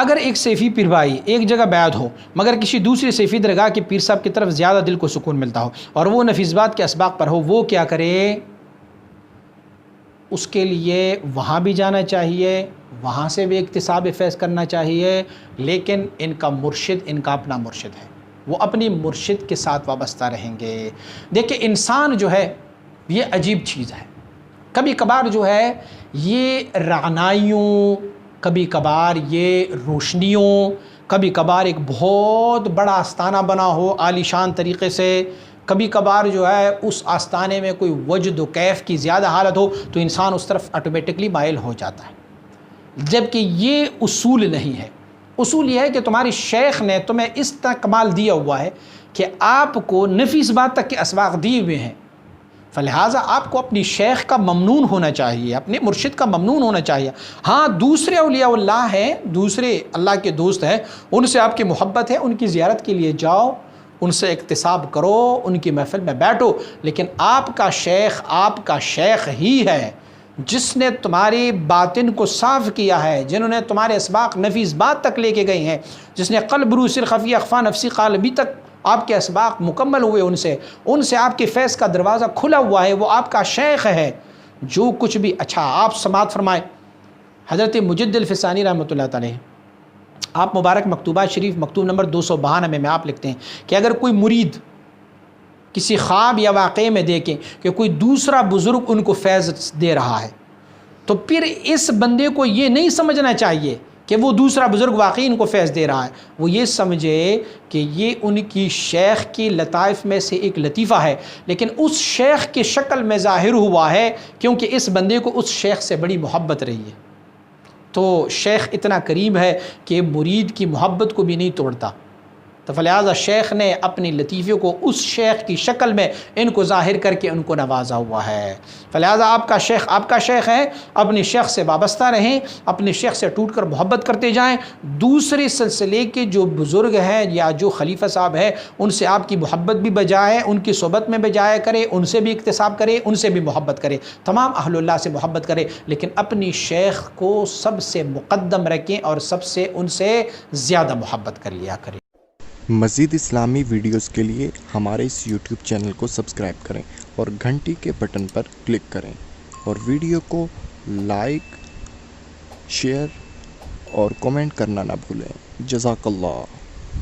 اگر ایک سیفی پیر بھائی ایک جگہ بیعت ہو مگر کسی دوسری سیفی درگاہ کے پیر صاحب کی طرف زیادہ دل کو سکون ملتا ہو اور وہ نفیس بات کے اسباق پر ہو، وہ کیا کرے؟ اس کے لیے وہاں بھی جانا چاہیے، وہاں سے بھی اکتساب فیض کرنا چاہیے، لیکن ان کا مرشد ان کا اپنا مرشد ہے، وہ اپنی مرشد کے ساتھ وابستہ رہیں گے۔ دیکھیں انسان جو ہے یہ عجیب چیز ہے، کبھی کبھار جو ہے یہ رعنائیوں، کبھی کبھار یہ روشنیوں، کبھی کبھار ایک بہت بڑا آستانہ بنا ہو عالی شان طریقے سے، کبھی کبھار جو ہے اس آستانے میں کوئی وجد و کیف کی زیادہ حالت ہو تو انسان اس طرف آٹومیٹکلی مائل ہو جاتا ہے، جبکہ یہ اصول نہیں ہے۔ اصول یہ ہے کہ تمہاری شیخ نے تمہیں اس طرح کمال دیا ہوا ہے کہ آپ کو نفیس بات تک کے اسباق دیے ہوئے ہیں، فلہٰذا آپ کو اپنی شیخ کا ممنون ہونا چاہیے، اپنے مرشد کا ممنون ہونا چاہیے۔ ہاں دوسرے اولیاء اللہ ہیں، دوسرے اللہ کے دوست ہیں، ان سے آپ کی محبت ہے، ان کی زیارت کے لیے جاؤ، ان سے اکتساب کرو، ان کی محفل میں بیٹھو، لیکن آپ کا شیخ ہی ہے جس نے تمہاری باطن کو صاف کیا ہے، جنہوں نے تمہارے اسباق نفیس بات تک لے کے گئے ہیں، جس نے قلب روح سر خفی اخفا نفسی قالبی تک آپ کے اسباق مکمل ہوئے، ان سے آپ کے فیض کا دروازہ کھلا ہوا ہے، وہ آپ کا شیخ ہے۔ جو کچھ بھی اچھا آپ سماعت فرمائیں، حضرت مجد الفسانی رحمۃ اللہ تعالی آپ مبارک مکتوبات شریف مکتوب نمبر 292 میں آپ لکھتے ہیں کہ اگر کوئی مرید کسی خواب یا واقعے میں دیکھیں کہ کوئی دوسرا بزرگ ان کو فیض دے رہا ہے تو پھر اس بندے کو یہ نہیں سمجھنا چاہیے کہ وہ دوسرا بزرگ واقعی ان کو فیض دے رہا ہے، وہ یہ سمجھے کہ یہ ان کی شیخ کی لطائف میں سے ایک لطیفہ ہے، لیکن اس شیخ کی شکل میں ظاہر ہوا ہے کیونکہ اس بندے کو اس شیخ سے بڑی محبت رہی ہے۔ تو شیخ اتنا کریم ہے کہ مرید کی محبت کو بھی نہیں توڑتا، تو فلہذا شیخ نے اپنی لطیفے کو اس شیخ کی شکل میں ان کو ظاہر کر کے ان کو نوازا ہوا ہے۔ فلہذا آپ کا شیخ ہے، اپنے شیخ سے وابستہ رہیں، اپنے شیخ سے ٹوٹ کر محبت کرتے جائیں، دوسرے سلسلے کے جو بزرگ ہیں یا جو خلیفہ صاحب ہیں ان سے آپ کی محبت بھی بجائے، ان کی صحبت میں بجایا کرے، ان سے بھی اکتساب کرے، ان سے بھی محبت کرے، تمام اہل اللہ سے محبت کرے، لیکن اپنی شیخ کو سب سے مقدم رکھیں اور سب سے ان سے زیادہ محبت کر لیا کریں۔ مزید اسلامی ویڈیوز کے لیے ہمارے اس یوٹیوب چینل کو سبسکرائب کریں اور گھنٹی کے بٹن پر کلک کریں اور ویڈیو کو لائک، شیئر اور کمنٹ کرنا نہ بھولیں۔ جزاک اللہ۔